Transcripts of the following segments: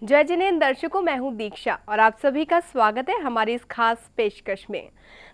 जय जिनेंद्र दर्शकों, मैं हूं दीक्षा और आप सभी का स्वागत है हमारी इस खास पेशकश में।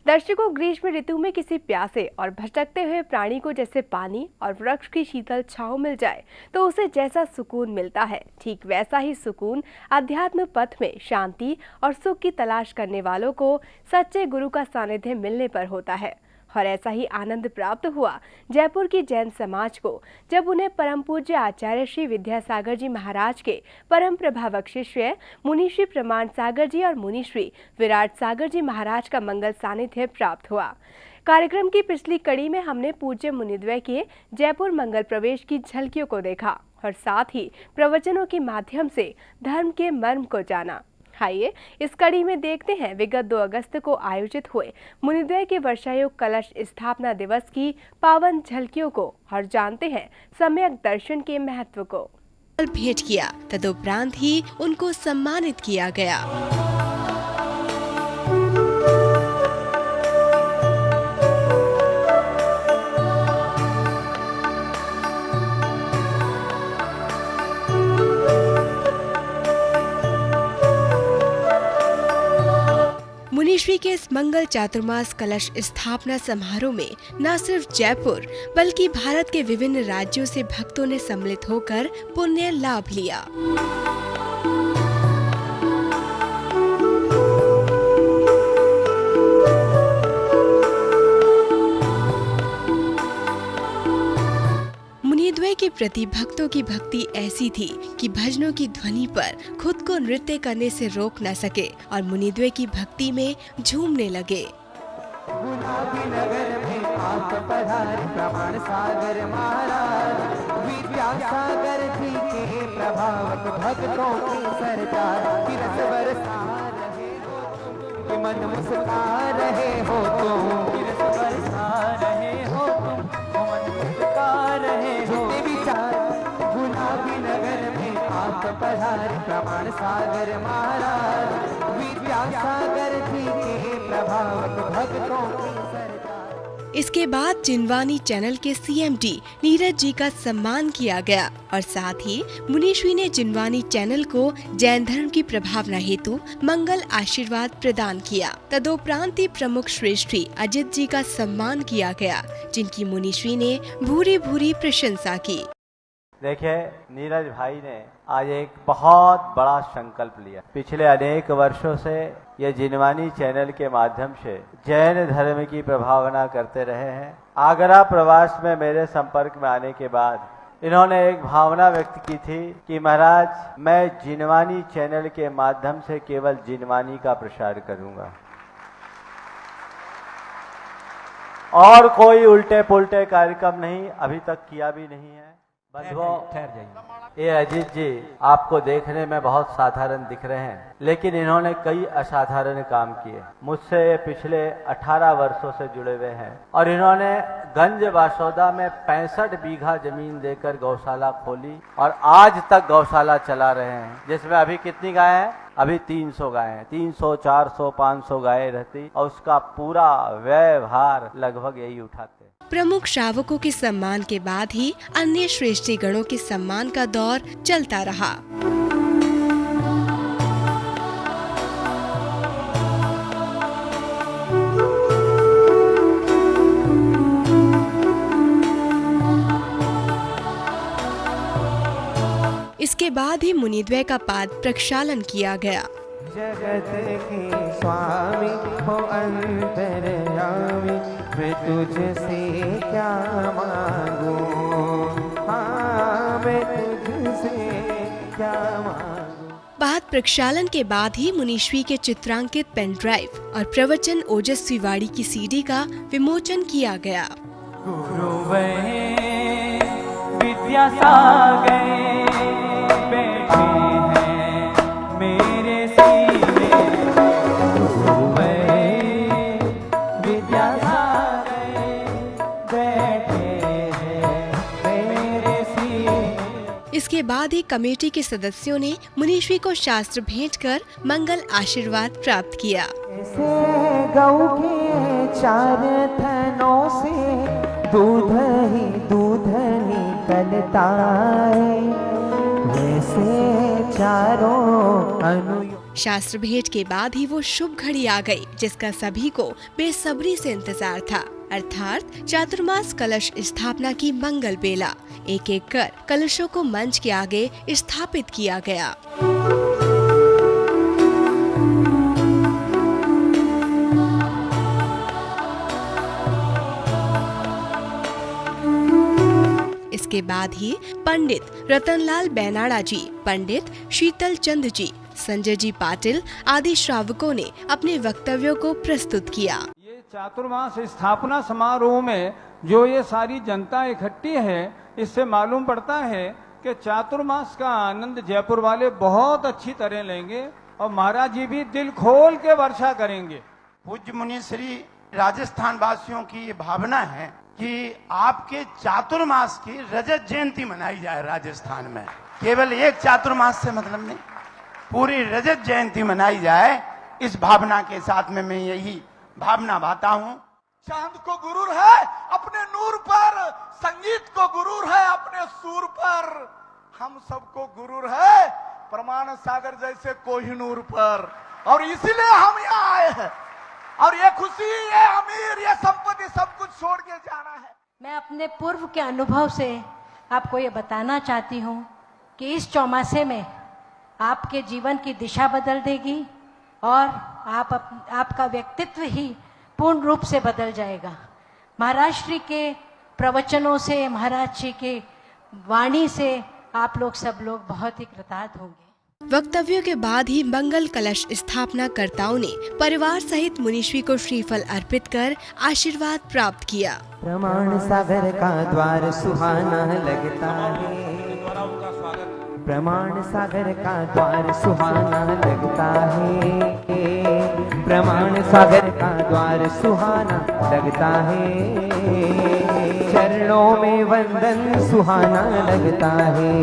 दर्शकों, ग्रीष्म ऋतु में किसी प्यासे और भटकते हुए प्राणी को जैसे पानी और वृक्ष की शीतल छांव मिल जाए तो उसे जैसा सुकून मिलता है, ठीक वैसा ही सुकून अध्यात्म पथ में शांति और सुख की तलाश करने वालों को सच्चे गुरु का सानिध्य मिलने पर होता है। और ऐसा ही आनंद प्राप्त हुआ जयपुर की जैन समाज को जब उन्हें परम पूज्य आचार्य श्री विद्यासागर जी महाराज के परम प्रभावक शिष्य मुनिश्री प्रमाण सागर जी और मुनिश्री विराट सागर जी महाराज का मंगल सानिध्य प्राप्त हुआ। कार्यक्रम की पिछली कड़ी में हमने पूज्य मुनिद्वय के जयपुर मंगल प्रवेश की झलकियों को देखा और साथ ही प्रवचनों के माध्यम से धर्म के मर्म को जाना। आइए इस कड़ी में देखते हैं विगत 2 अगस्त को आयोजित हुए मुनिद्वय के वर्षायोग कलश स्थापना दिवस की पावन झलकियों को और जानते हैं सम्यक दर्शन के महत्व को। भेंट किया तदुपरांत ही उनको सम्मानित किया गया। मुनिश्री के इस मंगल चातुर्मास कलश स्थापना समारोह में न सिर्फ जयपुर बल्कि भारत के विभिन्न राज्यों से भक्तों ने सम्मिलित होकर पुण्य लाभ लिया। मुनिद्वय के प्रति भक्तों की भक्ति ऐसी थी कि भजनों की ध्वनि पर खुद को नृत्य करने से रोक न सके और मुनिद्वय की भक्ति में झूमने लगे। गुलाबी नगर में आप पधारे प्रमाण सागर महाराज, विद्यासागर जी के प्रभावक भक्तों की सरकार, कि रस बरसा रहे हो तुम, कि मन मुस्का रहे हो तुम, कि रस बरसा रहे हो तुम, मन मुस्का रहे हो। विचार गुलाबी नगर में आप पधारे प्रमाण सागर महाराज, विद्यासागर जी के प्रभावक भक्तों की सरकार। इसके बाद जिनवानी चैनल के सीएमडी नीरज जी का सम्मान किया गया और साथ ही मुनिश्री ने जिनवानी चैनल को जैन धर्म की प्रभावना हेतु मंगल आशीर्वाद प्रदान किया। तदोपरांत ही प्रमुख श्रेष्ठी अजित जी का सम्मान किया गया, जिनकी मुनिश्री ने भूरी भूरी प्रशंसा की। देखिए, नीरज भाई ने आज एक बहुत बड़ा संकल्प लिया। पिछले अनेक वर्षों से ये जिनवानी चैनल के माध्यम से जैन धर्म की प्रभावना करते रहे हैं। आगरा प्रवास में मेरे संपर्क में आने के बाद इन्होंने एक भावना व्यक्त की थी कि महाराज, मैं जिनवानी चैनल के माध्यम से केवल जिनवानी का प्रचार करूंगा और कोई उल्टे पुल्टे कार्यक्रम नहीं, अभी तक किया भी नहीं है। ठहर जाइए। ये अजीत जी आपको देखने में बहुत साधारण दिख रहे हैं, लेकिन इन्होंने कई असाधारण काम किए। मुझसे ये पिछले 18 वर्षों से जुड़े हुए हैं और इन्होंने गंज बासौदा में 65 बीघा जमीन देकर गौशाला खोली और आज तक गौशाला चला रहे हैं, जिसमें अभी कितनी गायें हैं? अभी 300 गायें हैं। 300, 400, 500 गायें रहती और उसका पूरा व्यवहार लगभग यही उठाते। प्रमुख श्रावकों के सम्मान के बाद ही अन्य श्रेष्ठी गणों के सम्मान का दौर चलता रहा। इसके बाद ही मुनिद्वय का पाद प्रक्षालन किया गया। जगत के स्वामी हो अंतर्यामी, मैं तुझसे क्या मांगू, हाँ मैं तुझसे क्या मांगू। पाद प्रक्षालन के बाद ही मुनिश्री के चित्रांकित पेन ड्राइव और प्रवचन ओजस्वी वाणी की सीडी का विमोचन किया गया। गुरुवै विद्यासागर बैठे हैं मेरे सीने, गुरुवै विद्यासागर बैठे हैं मेरे सीने। इसके बाद ही कमेटी के सदस्यों ने मुनिश्री को शास्त्र भेंट कर मंगल आशीर्वाद प्राप्त किया। गौ के 4 थनों से दूध ही दूध निकलता है, से चारों शास्त्र भेंट के बाद ही वो शुभ घड़ी आ गई, जिसका सभी को बेसब्री से इंतजार था, अर्थात चातुर्मास कलश स्थापना की मंगल बेला। एक एक कर कलशों को मंच के आगे स्थापित किया गया। इसके बाद ही पंडित रतनलाल बैनाड़ा जी, पंडित शीतल चंद जी, संजय जी पाटिल आदि श्रावकों ने अपने वक्तव्यों को प्रस्तुत किया। ये चातुर्मास स्थापना समारोह में जो ये सारी जनता इकट्ठी है, इससे मालूम पड़ता है कि चातुर्मास का आनंद जयपुर वाले बहुत अच्छी तरह लेंगे और महाराज जी भी दिल खोल के वर्षा करेंगे। पूज्य मुनि श्री राजस्थान वासियों की ये भावना है कि आपके चातुर्मास की रजत जयंती मनाई जाए राजस्थान में। केवल एक चातुर्मास से मतलब नहीं, पूरी रजत जयंती मनाई जाए, इस भावना के साथ में मैं यही भावना भाता हूँ। चांद को गुरूर है अपने नूर पर, संगीत को गुरूर है अपने सुर पर, हम सबको गुरूर है प्रमाण सागर जैसे कोहिनूर पर, और इसीलिए हम यहाँ आए हैं। और ये खुशी, ये अमीर, ये संपत्ति सब कुछ छोड़ के जाना है। मैं अपने पूर्व के अनुभव से आपको ये बताना चाहती हूँ कि इस चौमासे में आपके जीवन की दिशा बदल देगी और आपका व्यक्तित्व ही पूर्ण रूप से बदल जाएगा। महाराज श्री के प्रवचनों से, महाराज जी के वाणी से आप लोग सब लोग बहुत ही कृतार्थ होंगे। वक्तव्यों के बाद ही मंगल कलश स्थापना कर्ताओं ने परिवार सहित मुनीश्री को श्रीफल अर्पित कर आशीर्वाद प्राप्त किया। प्रमाण सागर का द्वार सुहाना लगता है, प्रमाण सागर का द्वार सुहाना लगता है, प्रमाण सागर का द्वार सुहाना लगता है, चरणों में वंदन सुहाना लगता है,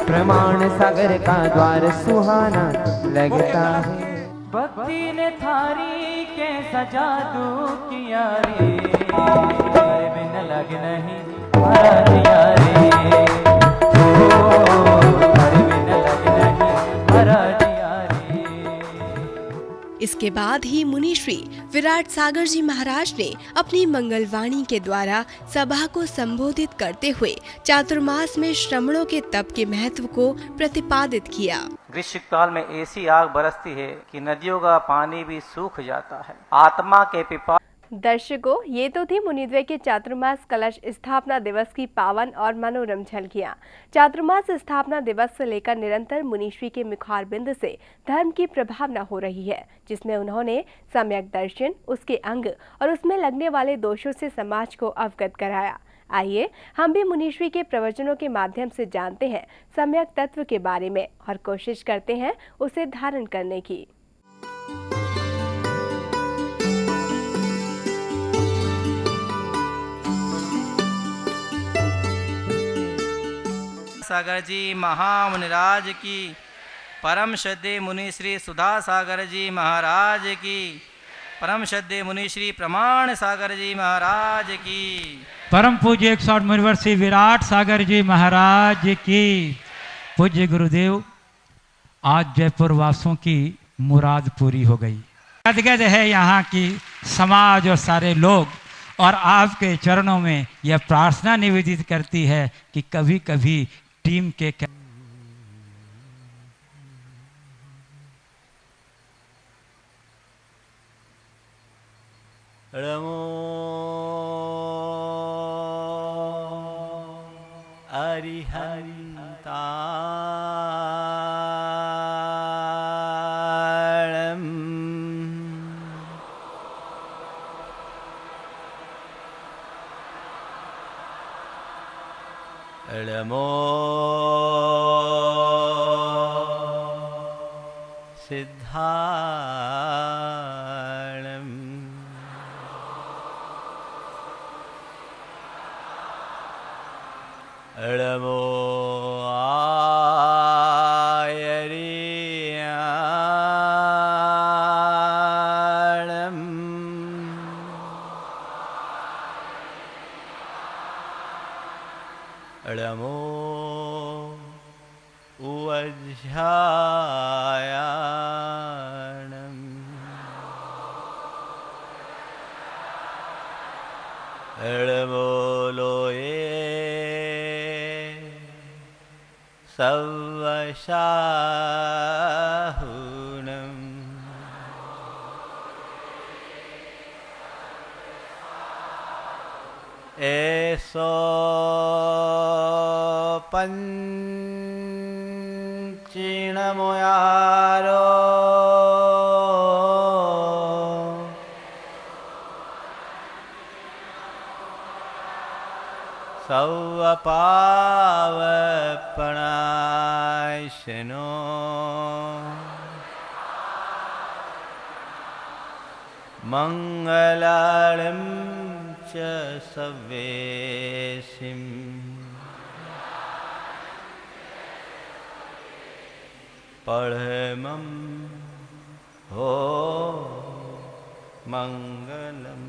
प्रमाण सागर का द्वार सुहाना लगता है। भक्ति ने थारी के सजा दू किया रे, तेरे बिन लग नहीं महाराज यारे, तेरे बिन लग नहीं महाराज यारे। इसके बाद ही मुनीश्री विराट सागर जी महाराज ने अपनी मंगलवाणी के द्वारा सभा को संबोधित करते हुए चातुर्मास में श्रमणों के तप के महत्व को प्रतिपादित किया। ग्रीष्म काल में ऐसी आग बरसती है कि नदियों का पानी भी सूख जाता है। आत्मा के पिपा दर्शकों, ये तो थी मुनिद्वय के चातुर्मास कलश स्थापना दिवस की पावन और मनोरम झलकियां। चातुर्मास स्थापना दिवस से लेकर निरंतर मुनीश्री के मुखारबिंद से धर्म की प्रभावना हो रही है, जिसमें उन्होंने सम्यक दर्शन, उसके अंग और उसमें लगने वाले दोषों से समाज को अवगत कराया। आइए हम भी मुनीश्री के प्रवचनों के माध्यम से जानते हैं सम्यक तत्व के बारे में और कोशिश करते हैं उसे धारण करने की। सागर जी महामुनिराज की, परम श्रद्धेय मुनि श्री सुधा सागर जी महाराज की, परम श्रद्धेय मुनि श्री प्रमाण सागर जी महाराज की, परम पूज्य 108 मुनिवर श्री विराट सागर जी महाराज की। पूज्य गुरुदेव, आज जयपुर वासियों की मुराद पूरी हो गई। गदगद है यहाँ की समाज और सारे लोग, और आपके चरणों में यह प्रार्थना निवेदित करती है कि कभी कभी टीम के उवध्यायाणम् बोलो ये सवशाहुनम् ऐसो पंचीणमुयारो सौपावपणाशनो मंगलालम च सवेशिम पढ़मं हो मंगलम।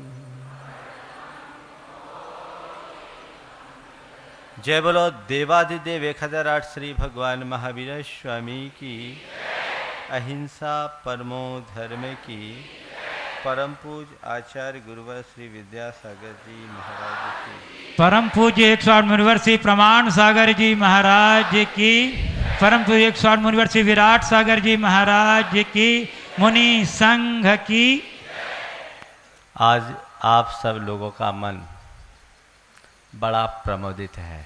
जय बोलो देवादिदेव 1008 श्री भगवान महावीर स्वामी की, अहिंसा परमो धर्म की, परम पूज आचार्य गुरुवर श्री विद्यासागर जी महाराज की, परम पूज्य 108 मुनिवर श्री प्रमाण सागर जी महाराज की, परम पूज्य 108 मुनिवर श्री विराट सागर जी महाराज की, मुनि संघ की। आज आप सब लोगों का मन बड़ा प्रमोदित है।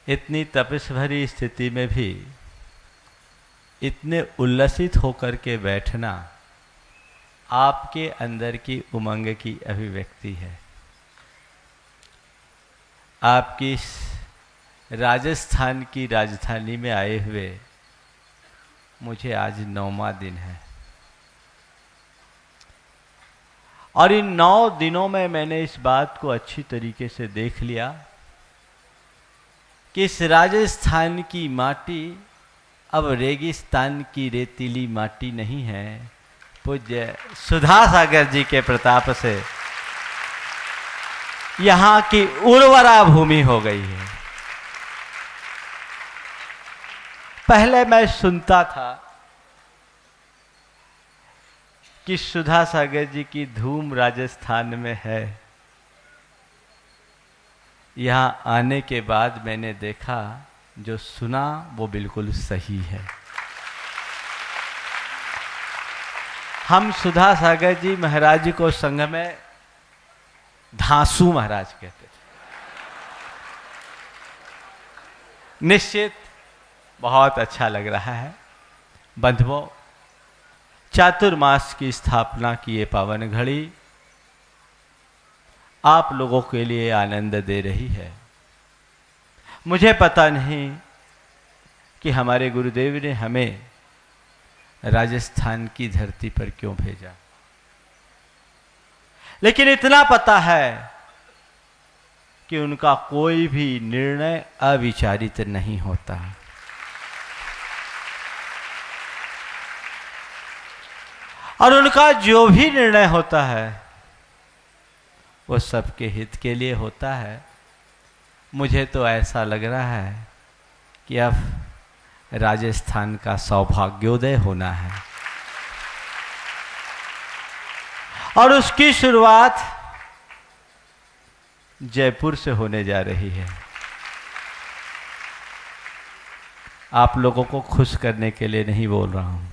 इतनी तपस भरी स्थिति में भी इतने उल्लसित होकर के बैठना आपके अंदर की उमंग की अभिव्यक्ति है। आपकी राजस्थान की राजधानी में आए हुए मुझे आज 9वां दिन है और इन 9 दिनों में मैंने इस बात को अच्छी तरीके से देख लिया कि इस राजस्थान की माटी अब रेगिस्तान की रेतीली माटी नहीं है। पूज्य सुधा सागर जी के प्रताप से यहाँ की उर्वरा भूमि हो गई है। पहले मैं सुनता था कि सुधा सागर जी की धूम राजस्थान में है। यहाँ आने के बाद मैंने देखा जो सुना वो बिल्कुल सही है। हम सुधा सागर जी महाराज को संघ में धांसू महाराज कहते थे। निश्चित बहुत अच्छा लग रहा है। बंधुओं, चातुर्मास की स्थापना की ये पावन घड़ी आप लोगों के लिए आनंद दे रही है। मुझे पता नहीं कि हमारे गुरुदेव ने हमें राजस्थान की धरती पर क्यों भेजा, लेकिन इतना पता है कि उनका कोई भी निर्णय अविचारित नहीं होता। और उनका जो भी निर्णय होता है वो सबके हित के लिए होता है। मुझे तो ऐसा लग रहा है कि अब राजस्थान का सौभाग्योदय होना है और उसकी शुरुआत जयपुर से होने जा रही है। आप लोगों को खुश करने के लिए नहीं बोल रहा हूं,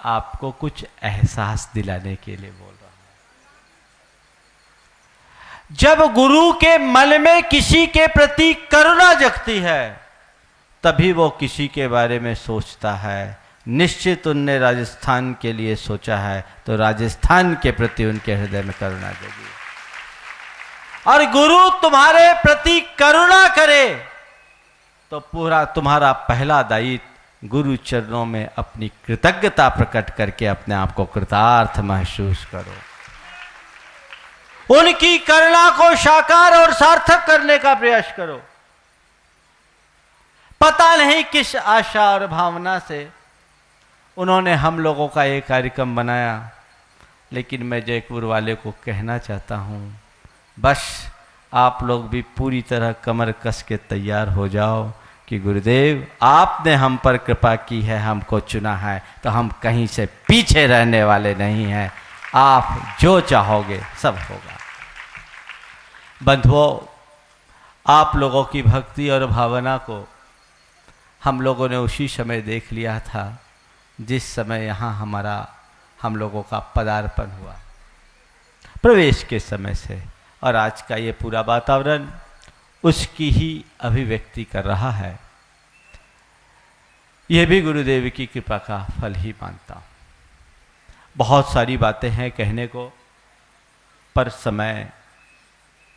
आपको कुछ एहसास दिलाने के लिए बोल रहा हूं। जब गुरु के मन में किसी के प्रति करुणा जगती है तभी वो किसी के बारे में सोचता है। निश्चित उनने राजस्थान के लिए सोचा है तो राजस्थान के प्रति उनके हृदय में करुणा जगी। और गुरु तुम्हारे प्रति करुणा करे तो पूरा तुम्हारा पहला दायित्व गुरु चरणों में अपनी कृतज्ञता प्रकट करके अपने आप को कृतार्थ महसूस करो। उनकी करुणा को साकार और सार्थक करने का प्रयास करो। पता नहीं किस आशा और भावना से उन्होंने हम लोगों का एक कार्यक्रम बनाया, लेकिन मैं जयपुर वाले को कहना चाहता हूं, बस आप लोग भी पूरी तरह कमर कस के तैयार हो जाओ कि गुरुदेव आपने हम पर कृपा की है, हमको चुना है, तो हम कहीं से पीछे रहने वाले नहीं हैं। आप जो चाहोगे सब होगा। बंधुओं, आप लोगों की भक्ति और भावना को हम लोगों ने उसी समय देख लिया था जिस समय यहाँ हम लोगों का पदार्पण हुआ, प्रवेश के समय से, और आज का ये पूरा वातावरण उसकी ही अभिव्यक्ति कर रहा है। यह भी गुरुदेव की कृपा का फल ही मानता हूँ। बहुत सारी बातें हैं कहने को, पर समय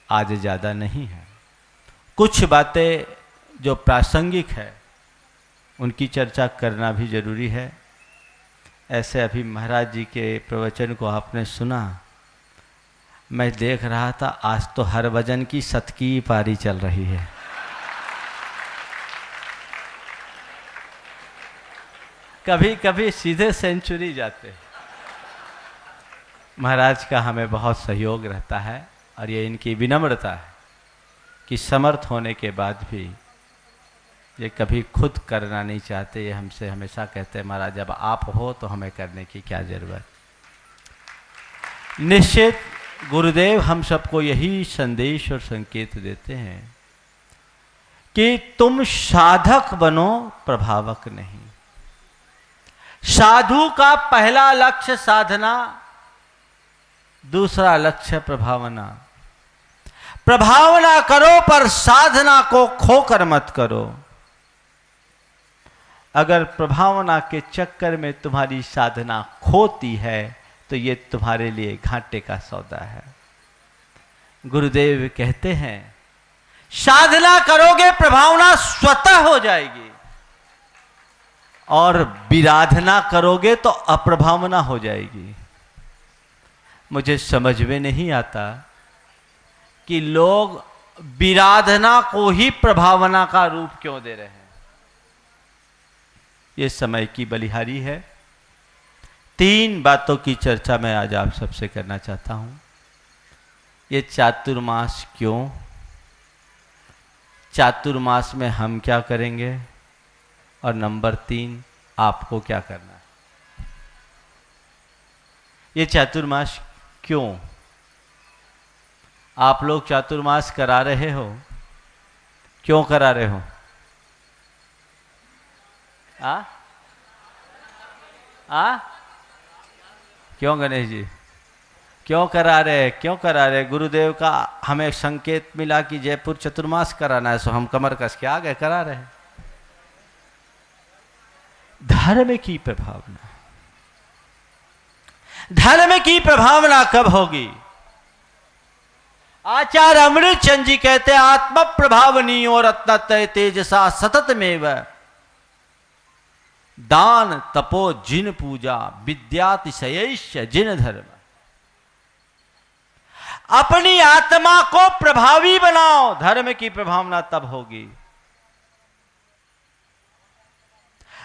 आज ज़्यादा नहीं है। कुछ बातें जो प्रासंगिक है उनकी चर्चा करना भी जरूरी है। ऐसे अभी महाराज जी के प्रवचन को आपने सुना, मैं देख रहा था आज तो हर वजन की सतकी पारी चल रही है। कभी कभी सीधे सेंचुरी जाते। महाराज का हमें बहुत सहयोग रहता है और ये इनकी विनम्रता है कि समर्थ होने के बाद भी ये कभी खुद करना नहीं चाहते। ये हमसे हमेशा कहते हैं महाराज जब आप हो तो हमें करने की क्या जरूरत। निश्चित गुरुदेव हम सबको यही संदेश और संकेत देते हैं कि तुम साधक बनो, प्रभावक नहीं। साधु का पहला लक्ष्य साधना, दूसरा लक्ष्य प्रभावना। प्रभावना करो पर साधना को खोकर मत करो। अगर प्रभावना के चक्कर में तुम्हारी साधना खोती है तो ये तुम्हारे लिए घाटे का सौदा है। गुरुदेव कहते हैं साधना करोगे प्रभावना स्वतः हो जाएगी, और विराधना करोगे तो अप्रभावना हो जाएगी। मुझे समझ में नहीं आता कि लोग विराधना को ही प्रभावना का रूप क्यों दे रहे हैं। ये समय की बलिहारी है। 3 बातों की चर्चा मैं आज आप सबसे करना चाहता हूं। ये चातुर्मास क्यों, चातुर्मास में हम क्या करेंगे, और नंबर 3 आपको क्या करना है। ये चातुर्मास क्यों, आप लोग चातुर्मास करा रहे हो, क्यों करा रहे हो? क्यों गणेश जी, क्यों करा रहे, क्यों करा रहे? गुरुदेव का हमें संकेत मिला कि जयपुर चतुर्मास कराना है, सो हम कमर कस के आ गए, करा रहे। धर्म की प्रभावना, धर्म की प्रभावना कब होगी? आचार्य अमृत चंद जी कहते हैं आत्म प्रभावनी और रत्नत्रय तेजसा सतत में दान तपो जिन पूजा विद्यातिशयैश्च जिन धर्म। अपनी आत्मा को प्रभावी बनाओ, धर्म की प्रभावना तब होगी।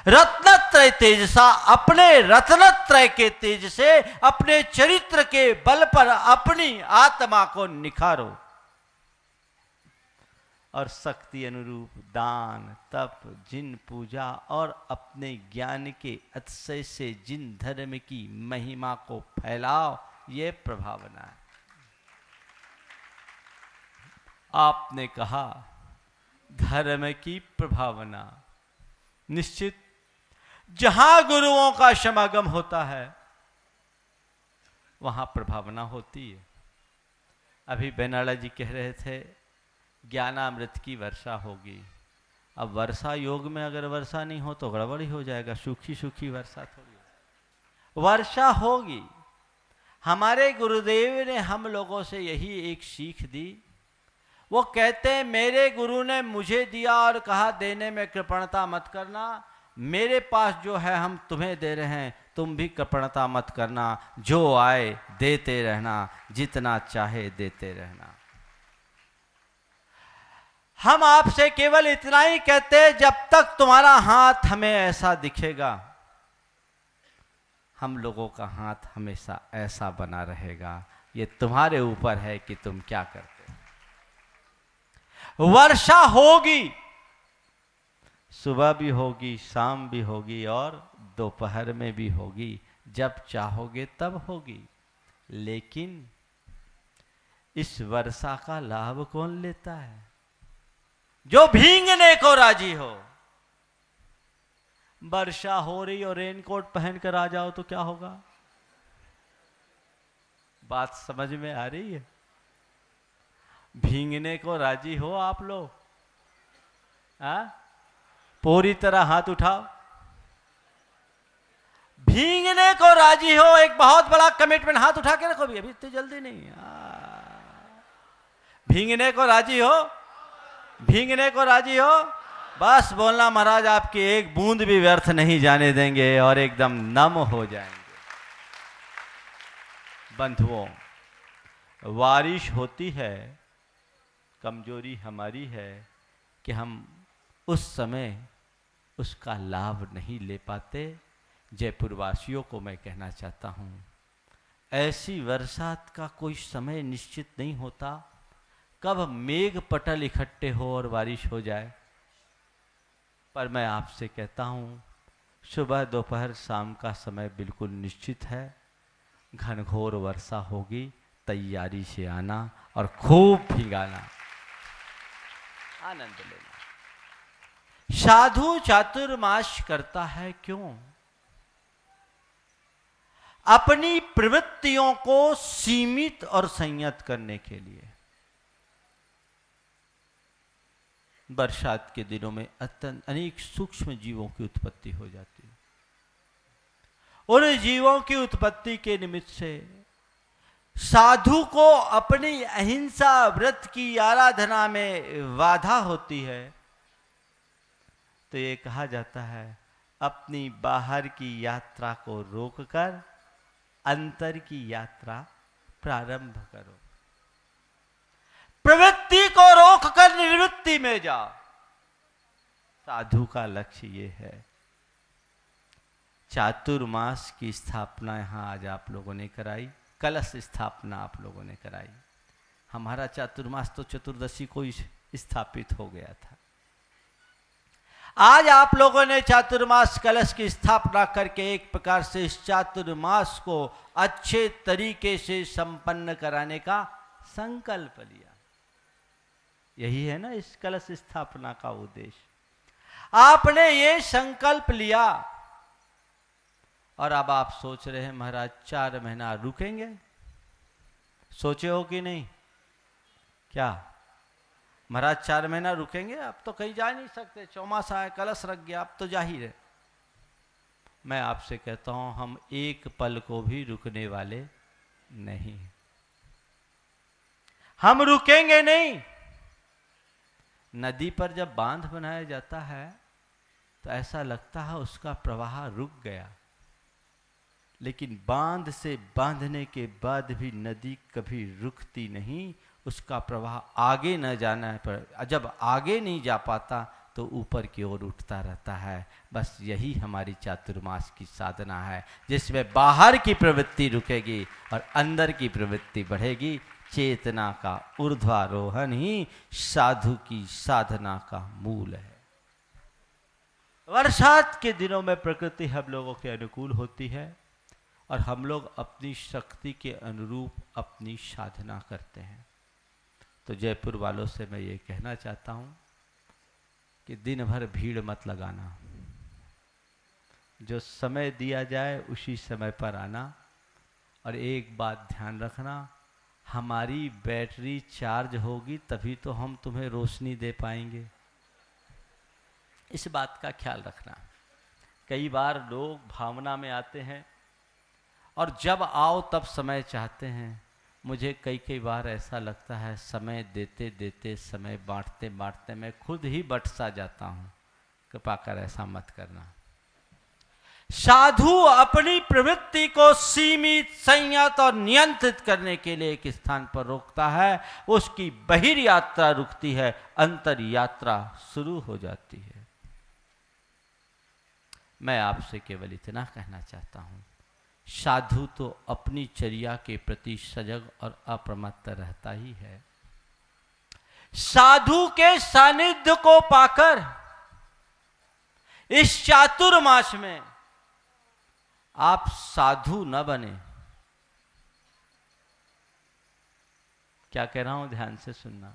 रत्नत्रय तेजसा, अपने रत्नत्रय के तेज से अपने चरित्र के बल पर अपनी आत्मा को निखारो, और शक्ति अनुरूप दान तप जिन पूजा और अपने ज्ञान के अतिशय से जिन धर्म की महिमा को फैलाओ, ये प्रभावना है। आपने कहा धर्म की प्रभावना, निश्चित जहां गुरुओं का समागम होता है वहां प्रभावना होती है। अभी बेनाला जी कह रहे थे ज्ञानामृत की वर्षा होगी। अब वर्षा योग में अगर वर्षा नहीं हो तो गड़बड़ी हो जाएगा, सूखी सूखी वर्षा थोड़ी, वर्षा होगी। हमारे गुरुदेव ने हम लोगों से यही एक सीख दी। वो कहते हैं मेरे गुरु ने मुझे दिया और कहा देने में कृपणता मत करना, मेरे पास जो है हम तुम्हें दे रहे हैं, तुम भी कृपणता मत करना, जो आए देते रहना, जितना चाहे देते रहना। हम आपसे केवल इतना ही कहते हैं जब तक तुम्हारा हाथ हमें ऐसा दिखेगा, हम लोगों का हाथ हमेशा ऐसा बना रहेगा। ये तुम्हारे ऊपर है कि तुम क्या करते हो। वर्षा होगी, सुबह भी होगी, शाम भी होगी और दोपहर में भी होगी, जब चाहोगे तब होगी। लेकिन इस वर्षा का लाभ कौन लेता है? जो भीगने को राजी हो। वर्षा हो रही और रेनकोट पहन कर आ जाओ तो क्या होगा? बात समझ में आ रही है? भीगने को राजी हो आप लोग? पूरी तरह हाथ उठाओ। भीगने को राजी हो, एक बहुत बड़ा कमिटमेंट, हाथ उठा के रखो भी, अभी इतनी जल्दी नहीं। भीगने को राजी हो, भीगने को राजी हो, बस बोलना महाराज आपकी एक बूंद भी व्यर्थ नहीं जाने देंगे और एकदम नम हो जाएंगे। बंधुओं, बारिश होती है, कमजोरी हमारी है कि हम उस समय उसका लाभ नहीं ले पाते। जयपुर वासियों को मैं कहना चाहता हूँ, ऐसी बरसात का कोई समय निश्चित नहीं होता कब मेघ पटल इकट्ठे हो और बारिश हो जाए। पर मैं आपसे कहता हूँ, सुबह दोपहर शाम का समय बिल्कुल निश्चित है। घनघोर वर्षा होगी, तैयारी से आना और खूब भीगाना, आनंद लेना। साधु चातुर्मास करता है क्यों? अपनी प्रवृत्तियों को सीमित और संयत करने के लिए। बरसात के दिनों में अत्यंत अनेक सूक्ष्म जीवों की उत्पत्ति हो जाती है। उन जीवों की उत्पत्ति के निमित्त से साधु को अपनी अहिंसा व्रत की आराधना में बाधा होती है। तो ये कहा जाता है, अपनी बाहर की यात्रा को रोककर अंतर की यात्रा प्रारंभ करो। प्रवृत्ति को रोककर निवृत्ति में जाओ। साधु का लक्ष्य ये है। चातुर्मास की स्थापना यहां आज आप लोगों ने कराई, कलश स्थापना आप लोगों ने कराई। हमारा चातुर्मास तो चतुर्दशी को स्थापित हो गया था। आज आप लोगों ने चातुर्मास कलश की स्थापना करके एक प्रकार से इस चातुर्मास को अच्छे तरीके से संपन्न कराने का संकल्प लिया। यही है ना इस कलश स्थापना का उद्देश्य। आपने ये संकल्प लिया और अब आप सोच रहे हैं महाराज 4 महीना रुकेंगे। सोचे हो कि नहीं? क्या महाराज 4 महीना रुकेंगे? अब तो कहीं जा नहीं सकते, चौमासा है, कलश रख गया, अब तो जाहिर है। मैं आपसे कहता हूं, हम एक पल को भी रुकने वाले नहीं। हम रुकेंगे नहीं। नदी पर जब बांध बनाया जाता है तो ऐसा लगता है उसका प्रवाह रुक गया, लेकिन बांध से बांधने के बाद भी नदी कभी रुकती नहीं। उसका प्रवाह आगे न जाना पर जब आगे नहीं जा पाता तो ऊपर की ओर उठता रहता है। बस यही हमारी चातुर्मास की साधना है, जिसमें बाहर की प्रवृत्ति रुकेगी और अंदर की प्रवृत्ति बढ़ेगी। चेतना का ऊर्ध्वारोहण ही साधु की साधना का मूल है। बरसात के दिनों में प्रकृति हम लोगों के अनुकूल होती है और हम लोग अपनी शक्ति के अनुरूप अपनी साधना करते हैं। तो जयपुर वालों से मैं ये कहना चाहता हूँ कि दिन भर भीड़ मत लगाना। जो समय दिया जाए उसी समय पर आना। और एक बात ध्यान रखना, हमारी बैटरी चार्ज होगी तभी तो हम तुम्हें रोशनी दे पाएंगे। इस बात का ख्याल रखना। कई बार लोग भावना में आते हैं और जब आओ तब समय चाहते हैं। मुझे कई बार ऐसा लगता है समय देते देते, समय बांटते बांटते मैं खुद ही बट सा जाता हूँ। कृपा कर ऐसा मत करना। साधु अपनी प्रवृत्ति को सीमित, संयत और नियंत्रित करने के लिए एक स्थान पर रोकता है। उसकी बहिर यात्रा रुकती है, अंतर यात्रा शुरू हो जाती है। मैं आपसे केवल इतना कहना चाहता हूं, साधु तो अपनी चर्या के प्रति सजग और अप्रमत्त रहता ही है। साधु के सानिध्य को पाकर इस चातुर्मास में आप साधु न बने। क्या कह रहा हूं, ध्यान से सुनना।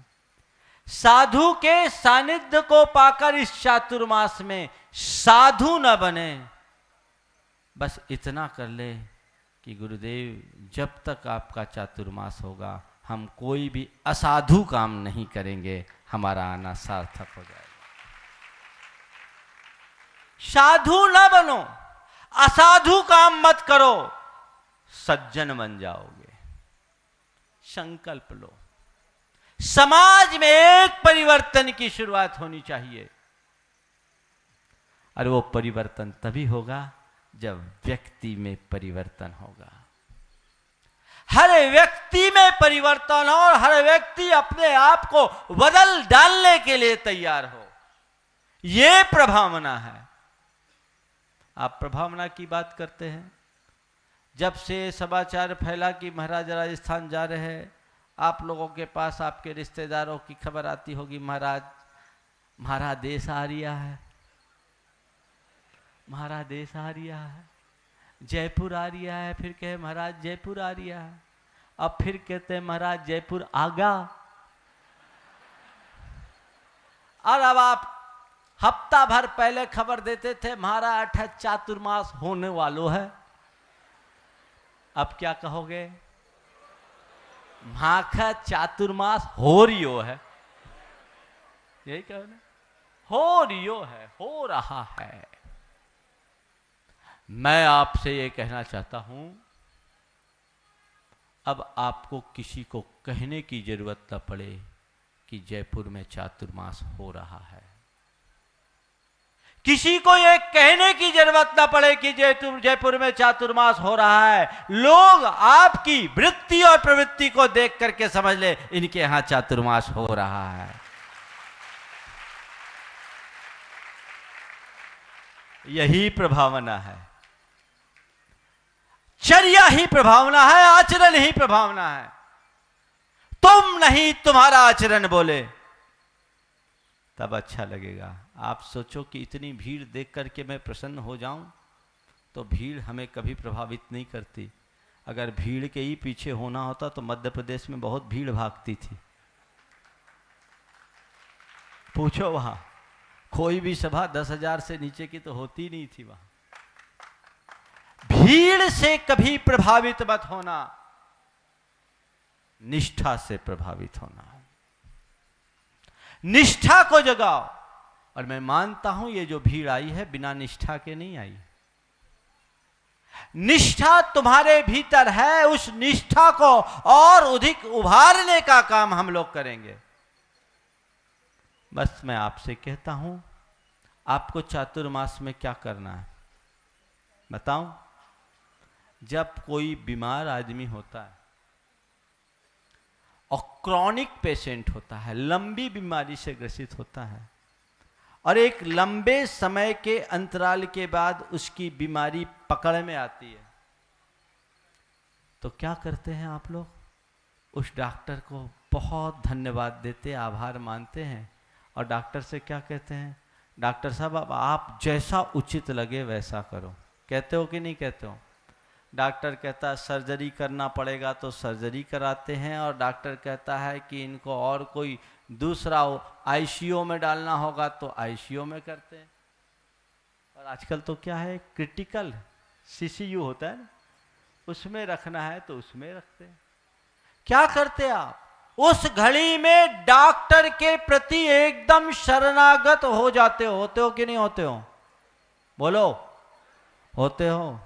साधु के सानिध्य को पाकर इस चातुर्मास में साधु न बने, बस इतना कर ले कि गुरुदेव जब तक आपका चातुर्मास होगा हम कोई भी असाधु काम नहीं करेंगे, हमारा आना सार्थक हो जाएगा। साधु न बनो, असाधु काम मत करो, सज्जन बन जाओगे। संकल्प लो। समाज में एक परिवर्तन की शुरुआत होनी चाहिए, और वो परिवर्तन तभी होगा जब व्यक्ति में परिवर्तन होगा। हर व्यक्ति में परिवर्तन हो और हर व्यक्ति अपने आप को बदल डालने के लिए तैयार हो, ये प्रभावना है। आप प्रभावना की बात करते हैं। जब से समाचार फैला कि महाराज राजस्थान जा रहे हैं, आप लोगों के पास आपके रिश्तेदारों की खबर आती होगी, महाराज देश आ रिया है, महाराज देश आ रिया है, जयपुर आ रिया है। फिर कहे महाराज जयपुर आ रिया है, अब फिर कहते हैं महाराज जयपुर आ गया। और अब आप हफ्ता भर पहले खबर देते थे महाराज चातुर्मास होने वालों है, अब क्या कहोगे, माखा चातुर्मास हो रियो है। यही कहो ना, हो रियो है, हो रहा है। मैं आपसे ये कहना चाहता हूं, अब आपको किसी को कहने की जरूरत न पड़े कि जयपुर में चातुर्मास हो रहा है। किसी को ये कहने की जरूरत न पड़े कि जयपुर में चातुर्मास हो रहा है। लोग आपकी वृत्ति और प्रवृत्ति को देख करके समझ ले इनके यहां चातुर्मास हो रहा है। यही प्रभावना है, चर्या ही प्रभावना है, आचरण ही प्रभावना है। तुम नहीं तुम्हारा आचरण बोले तब अच्छा लगेगा। आप सोचो कि इतनी भीड़ देख करके मैं प्रसन्न हो जाऊं, तो भीड़ हमें कभी प्रभावित नहीं करती। अगर भीड़ के ही पीछे होना होता तो मध्य प्रदेश में बहुत भीड़ भागती थी। पूछो वहां कोई भी सभा 10,000 से नीचे की तो होती नहीं थी। वहां भीड़ से कभी प्रभावित मत होना, निष्ठा से प्रभावित होना। निष्ठा को जगाओ। और मैं मानता हूं ये जो भीड़ आई है बिना निष्ठा के नहीं आई। निष्ठा तुम्हारे भीतर है, उस निष्ठा को और अधिक उभारने का काम हम लोग करेंगे। बस मैं आपसे कहता हूं, आपको चातुर्मास में क्या करना है बताऊं। जब कोई बीमार आदमी होता है और क्रॉनिक पेशेंट होता है, लंबी बीमारी से ग्रसित होता है, और एक लंबे समय के अंतराल के बाद उसकी बीमारी पकड़ में आती है, तो क्या करते हैं आप लोग? उस डॉक्टर को बहुत धन्यवाद देते, आभार मानते हैं, और डॉक्टर से क्या कहते हैं, डॉक्टर साहब अब आप जैसा उचित लगे वैसा करो। कहते हो कि नहीं कहते हो? डॉक्टर कहता है सर्जरी करना पड़ेगा तो सर्जरी कराते हैं, और डॉक्टर कहता है कि इनको और कोई दूसरा आईसीयू में डालना होगा तो आईसीयू में करते हैं। और आजकल तो क्या है, क्रिटिकल सीसीयू होता है ना, उसमें रखना है तो उसमें रखते हैं। क्या करते आप? उस घड़ी में डॉक्टर के प्रति एकदम शरणागत हो जाते हो। होते हो कि नहीं होते हो? बोलो, होते हो।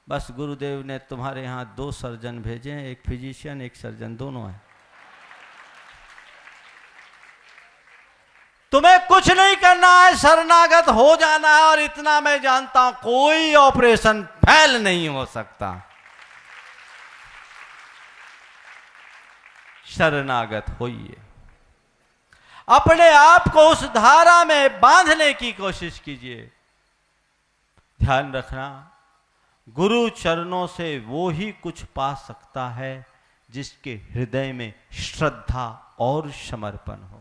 बस गुरुदेव ने तुम्हारे यहां 2 सर्जन भेजे हैं, एक फिजिशियन एक सर्जन, दोनों हैं। तुम्हें कुछ नहीं करना है, शरणागत हो जाना है। और इतना मैं जानता हूं कोई ऑपरेशन फेल नहीं हो सकता। शरणागत होइए, अपने आप को उस धारा में बांधने की कोशिश कीजिए। ध्यान रखना, गुरु चरणों से वो ही कुछ पा सकता है जिसके हृदय में श्रद्धा और समर्पण हो।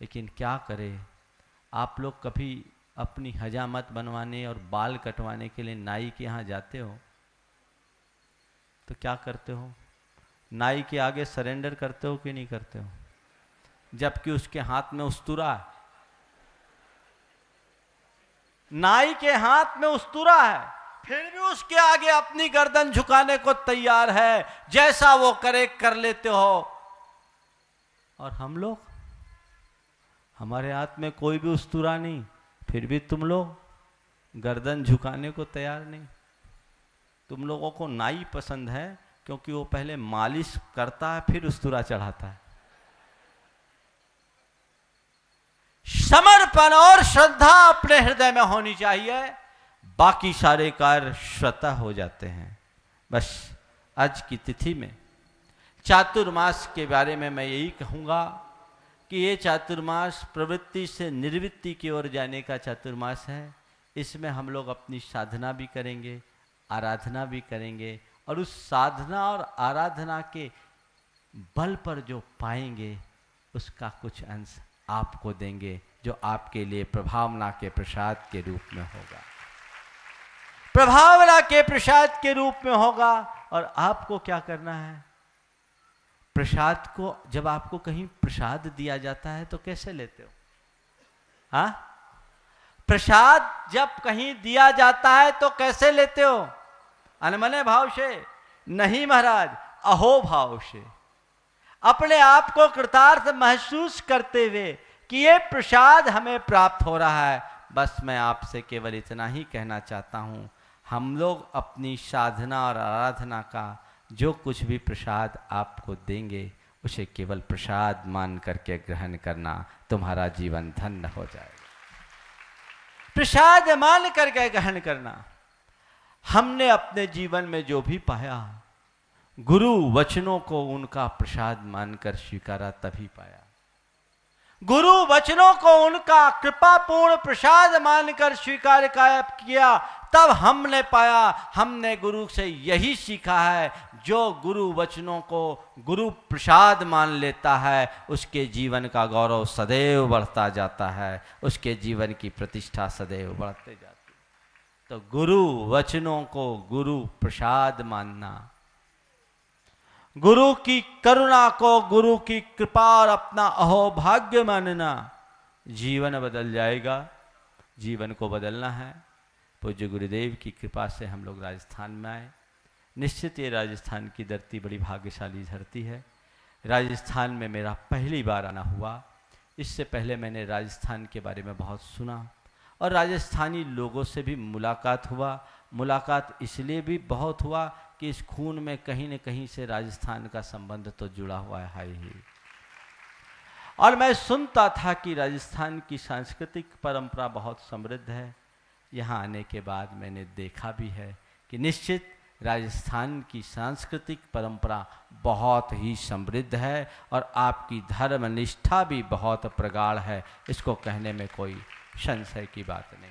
लेकिन क्या करें, आप लोग कभी अपनी हजामत बनवाने और बाल कटवाने के लिए नाई के यहाँ जाते हो तो क्या करते हो? नाई के आगे सरेंडर करते हो कि नहीं करते हो? जबकि उसके हाथ में उस्तुरा है, नाई के हाथ में उस्तुरा है, फिर भी उसके आगे अपनी गर्दन झुकाने को तैयार है, जैसा वो करे कर लेते हो। और हम लोग, हमारे हाथ में कोई भी उस्तुरा नहीं, फिर भी तुम लोग गर्दन झुकाने को तैयार नहीं। तुम लोगों को नाई पसंद है क्योंकि वो पहले मालिश करता है फिर उस्तुरा चढ़ाता है। समर्पण और श्रद्धा अपने हृदय में होनी चाहिए, बाकी सारे कार्य स्वतः हो जाते हैं। बस आज की तिथि में चातुर्मास के बारे में मैं यही कहूँगा कि ये चातुर्मास प्रवृत्ति से निर्वृत्ति की ओर जाने का चातुर्मास है। इसमें हम लोग अपनी साधना भी करेंगे, आराधना भी करेंगे, और उस साधना और आराधना के बल पर जो पाएंगे उसका कुछ अंश आपको देंगे, जो आपके लिए प्रभावना के प्रसाद के रूप में होगा, प्रभावना के प्रसाद के रूप में होगा। और आपको क्या करना है? प्रसाद को, जब आपको कहीं प्रसाद दिया जाता है तो कैसे लेते हो? हाँ, प्रसाद जब कहीं दिया जाता है तो कैसे लेते हो? अनमने भाव से नहीं महाराज, अहो भाव से, अपने आप को कृतार्थ महसूस करते हुए कि ये प्रसाद हमें प्राप्त हो रहा है। बस मैं आपसे केवल इतना ही कहना चाहता हूँ, हम लोग अपनी साधना और आराधना का जो कुछ भी प्रसाद आपको देंगे उसे केवल प्रसाद मान करके ग्रहण करना, तुम्हारा जीवन धन्य हो जाएगा। प्रसाद मान करके ग्रहण करना। हमने अपने जीवन में जो भी पाया, गुरु वचनों को उनका प्रसाद मानकर स्वीकारा तभी पाया। गुरु वचनों को उनका कृपापूर्ण प्रसाद मानकर स्वीकार किया तब हमने पाया। हमने गुरु से यही सीखा है, जो गुरु वचनों को गुरु प्रसाद मान लेता है उसके जीवन का गौरव सदैव बढ़ता जाता है, उसके जीवन की प्रतिष्ठा सदैव बढ़ते जाती है। तो गुरु वचनों को गुरु प्रसाद मानना, गुरु की करुणा को गुरु की कृपा और अपना अहोभाग्य मानना, जीवन बदल जाएगा। जीवन को बदलना है। पूज्य गुरुदेव की कृपा से हम लोग राजस्थान में आए। निश्चित ये राजस्थान की धरती बड़ी भाग्यशाली धरती है। राजस्थान में मेरा पहली बार आना हुआ। इससे पहले मैंने राजस्थान के बारे में बहुत सुना और राजस्थानी लोगों से भी मुलाकात हुआ। मुलाकात इसलिए भी बहुत हुआ कि इस खून में कहीं न कहीं से राजस्थान का संबंध तो जुड़ा हुआ है ही। और मैं सुनता था कि राजस्थान की सांस्कृतिक परंपरा बहुत समृद्ध है। यहाँ आने के बाद मैंने देखा भी है कि निश्चित राजस्थान की सांस्कृतिक परंपरा बहुत ही समृद्ध है और आपकी धर्म निष्ठा भी बहुत प्रगाढ़ है। इसको कहने में कोई संशय की बात नहीं।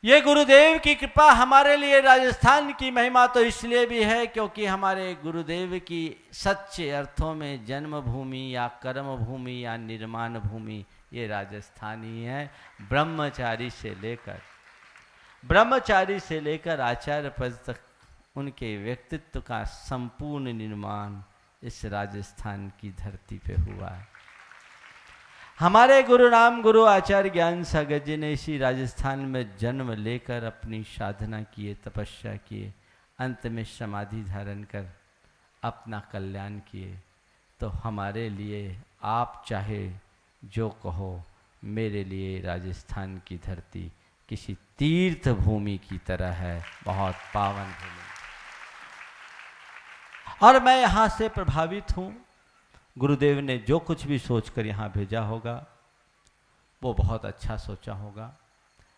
ये गुरुदेव की कृपा हमारे लिए, राजस्थान की महिमा तो इसलिए भी है क्योंकि हमारे गुरुदेव की सच्चे अर्थों में जन्मभूमि या कर्म भूमि या निर्माण भूमि ये राजस्थान ही है। ब्रह्मचारी से लेकर आचार्य पद तक उनके व्यक्तित्व का संपूर्ण निर्माण इस राजस्थान की धरती पे हुआ है। हमारे गुरु नाम गुरु आचार्य ज्ञान सागर जी ने इसी राजस्थान में जन्म लेकर अपनी साधना किए, तपस्या किए, अंत में समाधि धारण कर अपना कल्याण किए। तो हमारे लिए आप चाहे जो कहो, मेरे लिए राजस्थान की धरती किसी तीर्थ भूमि की तरह है, बहुत पावन भूमि। और मैं यहाँ से प्रभावित हूँ। गुरुदेव ने जो कुछ भी सोचकर यहाँ भेजा होगा वो बहुत अच्छा सोचा होगा।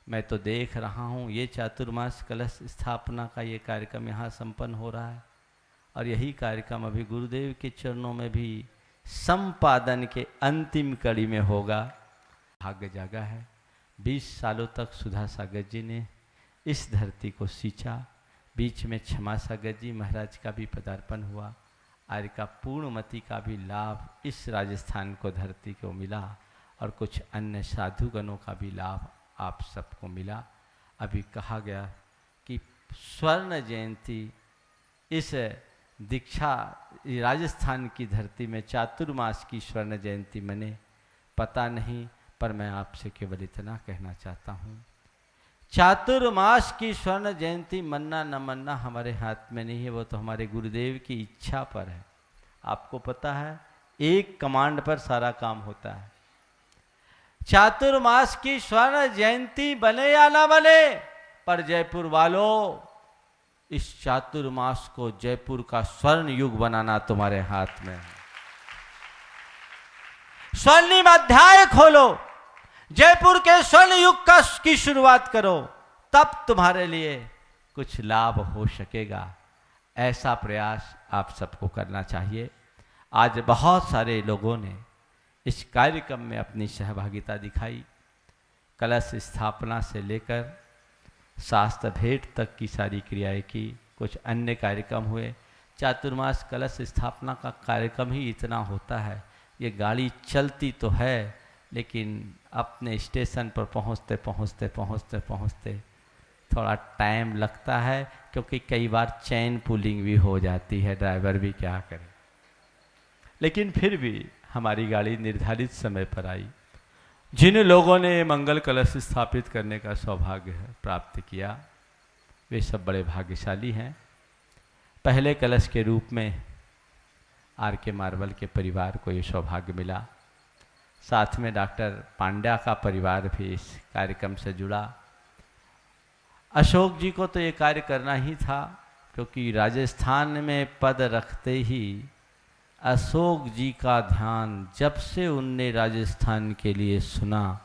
मैं तो देख रहा हूँ ये चातुर्मास कलश स्थापना का ये कार्यक्रम यहाँ संपन्न हो रहा है और यही कार्यक्रम अभी गुरुदेव के चरणों में भी संपादन के अंतिम कड़ी में होगा। भाग्य जागा है। 20 सालों तक सुधा सागर जी ने इस धरती को सींचा। बीच में क्षमा सागर जी महाराज का भी पदार्पण हुआ। आज का पूर्णमति का भी लाभ इस राजस्थान को धरती को मिला और कुछ अन्य साधुगणों का भी लाभ आप सबको मिला। अभी कहा गया कि स्वर्ण जयंती इस दीक्षा राजस्थान की धरती में चातुर्मास की स्वर्ण जयंती मने, पता नहीं, पर मैं आपसे केवल इतना कहना चाहता हूँ, चातुर्मास की स्वर्ण जयंती मनना न मनना हमारे हाथ में नहीं है, वो तो हमारे गुरुदेव की इच्छा पर है। आपको पता है एक कमांड पर सारा काम होता है। चातुर्मास की स्वर्ण जयंती बने या ना बने, पर जयपुर वालों, इस चातुर्मास को जयपुर का स्वर्ण युग बनाना तुम्हारे हाथ में है। स्वर्णिम अध्याय खोलो, जयपुर के स्वर्ण युग की शुरुआत करो, तब तुम्हारे लिए कुछ लाभ हो सकेगा। ऐसा प्रयास आप सबको करना चाहिए। आज बहुत सारे लोगों ने इस कार्यक्रम में अपनी सहभागिता दिखाई। कलश स्थापना से लेकर शास्त्र भेंट तक की सारी क्रियाएं की, कुछ अन्य कार्यक्रम हुए। चातुर्मास कलश स्थापना का कार्यक्रम ही इतना होता है, ये गाड़ी चलती तो है लेकिन अपने स्टेशन पर पहुंचते पहुंचते पहुंचते पहुंचते थोड़ा टाइम लगता है, क्योंकि कई बार चेन पुलिंग भी हो जाती है, ड्राइवर भी क्या करे। लेकिन फिर भी हमारी गाड़ी निर्धारित समय पर आई। जिन लोगों ने मंगल कलश स्थापित करने का सौभाग्य प्राप्त किया, वे सब बड़े भाग्यशाली हैं। पहले कलश के रूप में आर के मार्बल के परिवार को ये सौभाग्य मिला। साथ में डॉक्टर पांड्या का परिवार भी इस कार्यक्रम से जुड़ा। अशोक जी को तो ये कार्य करना ही था, क्योंकि राजस्थान में पद रखते ही अशोक जी का ध्यान जब से उनने राजस्थान के लिए सुना,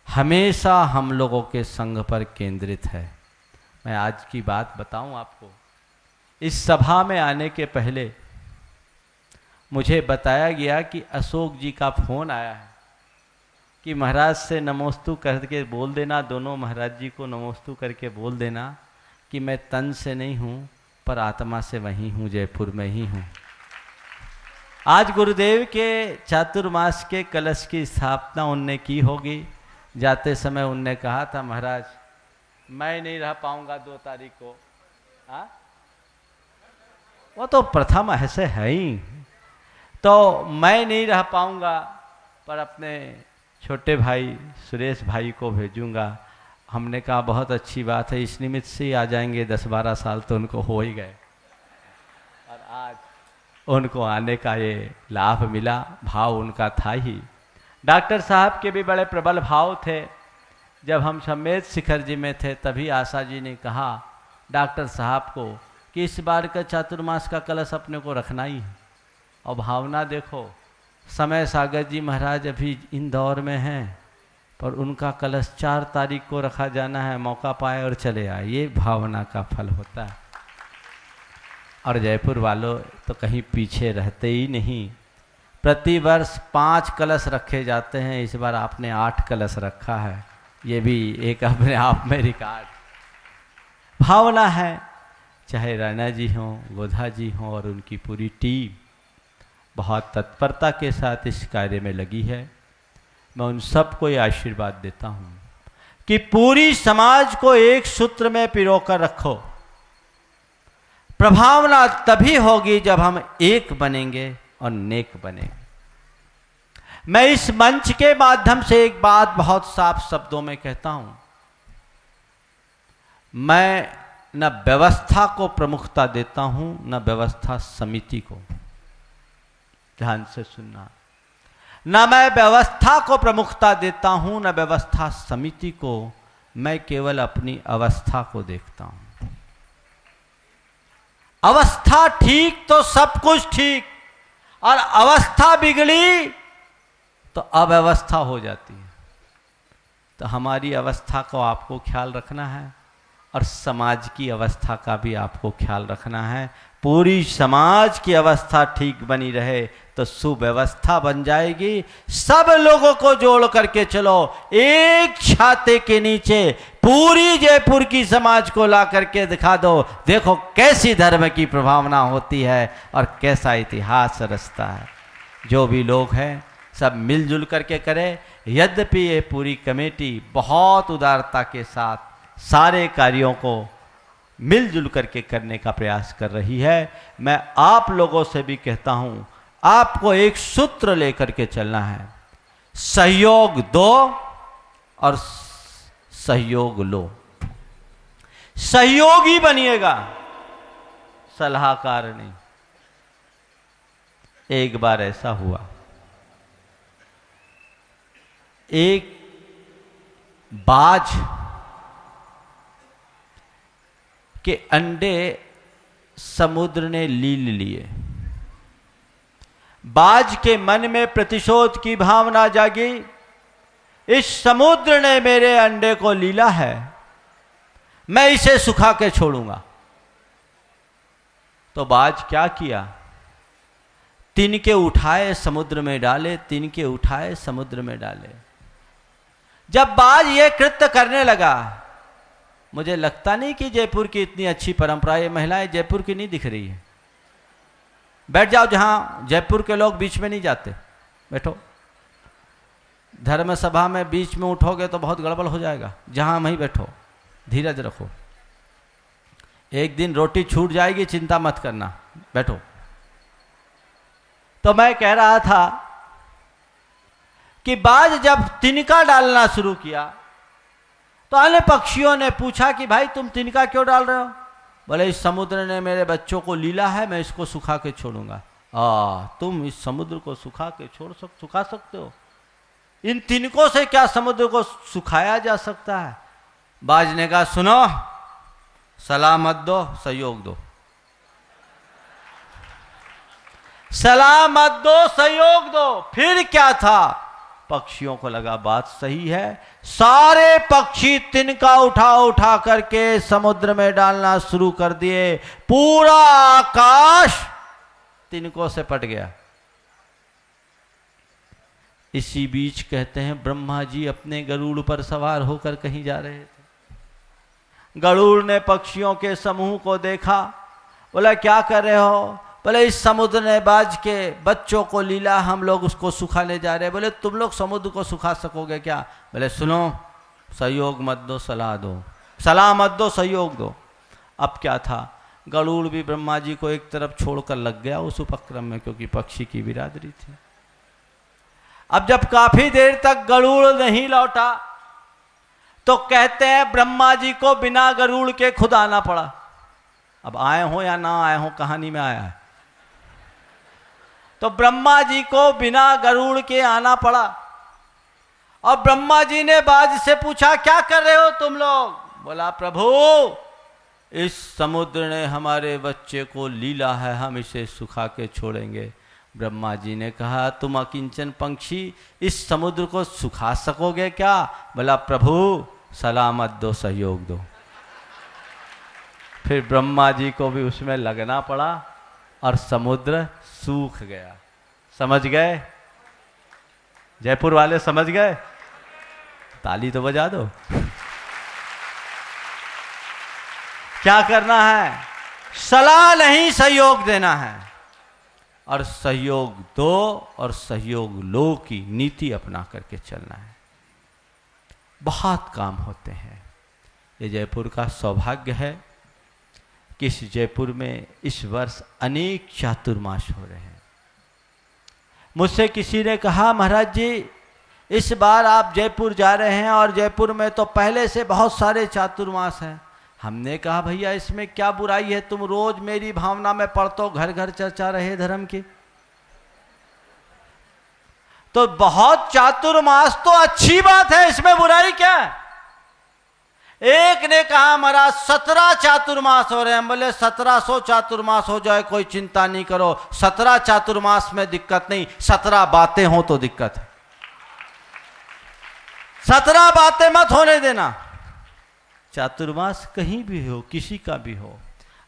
हमेशा हम लोगों के संघ पर केंद्रित है। मैं आज की बात बताऊं आपको, इस सभा में आने के पहले मुझे बताया गया कि अशोक जी का फोन आया है कि महाराज से नमोस्तु करके बोल देना, दोनों महाराज जी को नमोस्तु करके बोल देना कि मैं तन से नहीं हूँ पर आत्मा से वहीं हूँ, जयपुर में ही हूँ। आज गुरुदेव के चातुर्मास के कलश की स्थापना उनने की होगी। जाते समय उनने कहा था, महाराज मैं नहीं रह पाऊंगा 2 तारीख को। वो तो प्रथम ऐसे है ही, तो मैं नहीं रह पाऊंगा, पर अपने छोटे भाई सुरेश भाई को भेजूंगा। हमने कहा बहुत अच्छी बात है, इस निमित्त से ही आ जाएंगे। 10-12 साल तो उनको हो ही गए और आज उनको आने का ये लाभ मिला। भाव उनका था ही। डॉक्टर साहब के भी बड़े प्रबल भाव थे। जब हम सम्मेद शिखर जी में थे तभी आशा जी ने कहा डॉक्टर साहब को कि इस बार का चातुर्मास का कलश अपने को रखना ही है। और भावना देखो, समय सागर जी महाराज अभी इंदौर में हैं, पर उनका कलश 4 तारीख को रखा जाना है, मौका पाए और चले आए। ये भावना का फल होता है। और जयपुर वालों तो कहीं पीछे रहते ही नहीं। प्रतिवर्ष 5 कलश रखे जाते हैं, इस बार आपने 8 कलश रखा है। ये भी एक अपने आप में रिकॉर्ड। भावना है, चाहे राणा जी हों, गोधा जी हों और उनकी पूरी टीम बहुत तत्परता के साथ इस कार्य में लगी है। मैं उन सबको ये आशीर्वाद देता हूँ कि पूरी समाज को एक सूत्र में पिरोकर रखो। प्रभावना तभी होगी जब हम एक बनेंगे और नेक बनेंगे। मैं इस मंच के माध्यम से एक बात बहुत साफ शब्दों में कहता हूं, मैं न व्यवस्था को प्रमुखता देता हूं न व्यवस्था समिति को। ध्यान से सुनना, न मैं व्यवस्था को प्रमुखता देता हूं न व्यवस्था समिति को। मैं केवल अपनी अवस्था को देखता हूं। अवस्था ठीक तो सब कुछ ठीक, और अवस्था बिगड़ी तो अव्यवस्था हो जाती है। तो हमारी अवस्था को आपको ख्याल रखना है। और समाज की अवस्था का भी आपको ख्याल रखना है। पूरी समाज की अवस्था ठीक बनी रहे तो सुव्यवस्था बन जाएगी। सब लोगों को जोड़ करके चलो, एक छाते के नीचे पूरी जयपुर की समाज को ला करके दिखा दो, देखो कैसी धर्म की प्रभावना होती है और कैसा इतिहास रचता है। जो भी लोग हैं सब मिलजुल करके करें। यद्यपि ये पूरी कमेटी बहुत उदारता के साथ सारे कार्यों को मिलजुल करके करने का प्रयास कर रही है, मैं आप लोगों से भी कहता हूं, आपको एक सूत्र लेकर के चलना है, सहयोग दो और सहयोग लो। सहयोगी बनिएगा, सलाहकार नहीं। एक बार ऐसा हुआ, एक बाज के अंडे समुद्र ने लील लिए। बाज के मन में प्रतिशोध की भावना जागी, इस समुद्र ने मेरे अंडे को लीला है, मैं इसे सुखा के छोड़ूंगा। तो बाज क्या किया, तिनके उठाए समुद्र में डाले, तिनके उठाए समुद्र में डाले। जब बाज ये कृत्य करने लगा, मुझे लगता नहीं कि जयपुर की इतनी अच्छी परंपरा, ये महिलाएं जयपुर की नहीं दिख रही है। बैठ जाओ, जहां जयपुर के लोग बीच में नहीं जाते, बैठो। धर्म सभा में बीच में उठोगे तो बहुत गड़बड़ हो जाएगा, जहां वहीं बैठो, धीरज रखो। एक दिन रोटी छूट जाएगी, चिंता मत करना, बैठो। तो मैं कह रहा था कि बाज जब तिनका डालना शुरू किया तो अन्य पक्षियों ने पूछा कि भाई तुम तिनका क्यों डाल रहे हो? बोले इस समुद्र ने मेरे बच्चों को लीला है, मैं इसको सुखा के छोड़ूंगा। तुम इस समुद्र को सुखा के सुखा सकते हो? इन तिनकों से क्या समुद्र को सुखाया जा सकता है? बाज ने कहा सुनो, सलाह मत दो, सहयोग दो। सलाह मत दो, सहयोग दो। फिर क्या था, पक्षियों को लगा बात सही है, सारे पक्षी तिनका उठा उठा करके समुद्र में डालना शुरू कर दिए। पूरा आकाश तिनकों से पट गया। इसी बीच कहते हैं ब्रह्मा जी अपने गरुड़ पर सवार होकर कहीं जा रहे थे। गरुड़ ने पक्षियों के समूह को देखा, बोला क्या कर रहे हो? बोले इस समुद्र ने बाज के बच्चों को लीला, हम लोग उसको सुखाने जा रहे हैं। बोले तुम लोग समुद्र को सुखा सकोगे क्या? बोले सुनो, सहयोग मत दो, सलाह दो। सलाह मत दो, सहयोग दो। अब क्या था, गरुड़ भी ब्रह्मा जी को एक तरफ छोड़कर लग गया उस उपक्रम में, क्योंकि पक्षी की बिरादरी थी। अब जब काफी देर तक गरुड़ नहीं लौटा तो कहते हैं ब्रह्मा जी को बिना गरुड़ के खुद आना पड़ा। अब आए हो या ना आए हो, कहानी में आया है। तो ब्रह्मा जी को बिना गरुड़ के आना पड़ा और ब्रह्मा जी ने बाज से पूछा क्या कर रहे हो तुम लोग? बोला प्रभु इस समुद्र ने हमारे बच्चे को लीला है, हम इसे सुखा के छोड़ेंगे। ब्रह्मा जी ने कहा तुम अकिंचन पंक्षी इस समुद्र को सुखा सकोगे क्या? बोला प्रभु सलाह मत दो, सहयोग दो। फिर ब्रह्मा जी को भी उसमें लगना पड़ा और समुद्र सूख गया। समझ गए? जयपुर वाले समझ गए? ताली तो बजा दो। क्या करना है? सलाह नहीं, सहयोग देना है। और सहयोग दो और सहयोग लो की नीति अपना करके चलना है। बहुत काम होते हैं। ये जयपुर का सौभाग्य है कि इस जयपुर में इस वर्ष अनेक चातुर्मास हो रहे हैं। मुझसे किसी ने कहा महाराज जी इस बार आप जयपुर जा रहे हैं और जयपुर में तो पहले से बहुत सारे चातुर्मास हैं। हमने कहा भैया इसमें क्या बुराई है, तुम रोज मेरी भावना में पढ़ते हो घर घर चर्चा रहे धर्म की। तो बहुत चातुर्मास तो अच्छी बात है, इसमें बुराई क्या है? एक ने कहा महाराज 17 चातुर्मास हो रहे हैं। बोले 1700 चातुर्मास हो जाए कोई चिंता नहीं करो, 17 चातुर्मास में दिक्कत नहीं, 17 बातें हो तो दिक्कत है। 17 बातें मत होने देना। चातुर्मास कहीं भी हो, किसी का भी हो,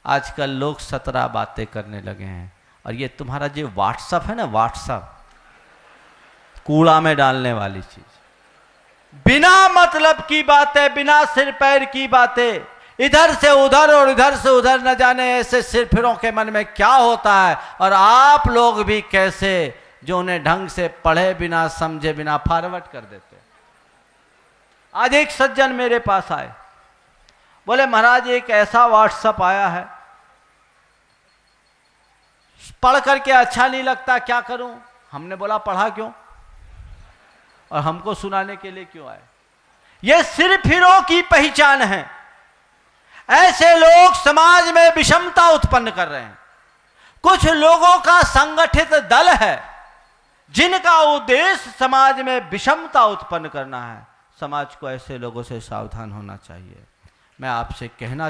आजकल लोग 17 बातें करने लगे हैं। और ये तुम्हारा जो व्हाट्सअप है ना, व्हाट्सअप कूड़ा में डालने वाली चीज, बिना मतलब की बातें, बिना सिर पैर की बातें, इधर से उधर और इधर से उधर, न जाने ऐसे सिरफिरों के मन में क्या होता है। और आप लोग भी कैसे, जो उन्हें ढंग से पढ़े बिना समझे बिना फॉरवर्ड कर देते। आज एक सज्जन मेरे पास आए, बोले महाराज एक ऐसा व्हाट्सएप आया है, पढ़ करके अच्छा नहीं लगता, क्या करूं। हमने बोला पढ़ा क्यों और हमको सुनाने के लिए क्यों आए। ये सिरफिरों की पहचान है। ऐसे लोग समाज में विषमता उत्पन्न कर रहे हैं। कुछ लोगों का संगठित दल है जिनका उद्देश्य समाज में विषमता उत्पन्न करना है। समाज को ऐसे लोगों से सावधान होना चाहिए। मैं आपसे कहना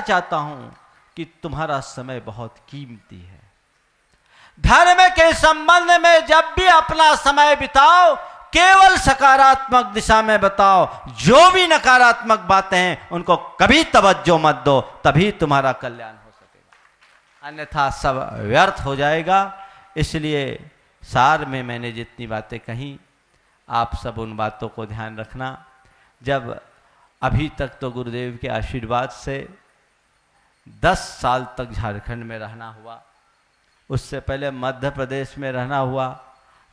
चाहता हूं कि तुम्हारा समय बहुत कीमती है। धर्म के संबंध में जब भी अपना समय बिताओ, केवल सकारात्मक दिशा में बताओ। जो भी नकारात्मक बातें हैं उनको कभी तवज्जो मत दो, तभी तुम्हारा कल्याण हो सकेगा, अन्यथा सब व्यर्थ हो जाएगा। इसलिए सार में मैंने जितनी बातें कही, आप सब उन बातों को ध्यान रखना। जब अभी तक तो गुरुदेव के आशीर्वाद से 10 साल तक झारखंड में रहना हुआ, उससे पहले मध्य प्रदेश में रहना हुआ।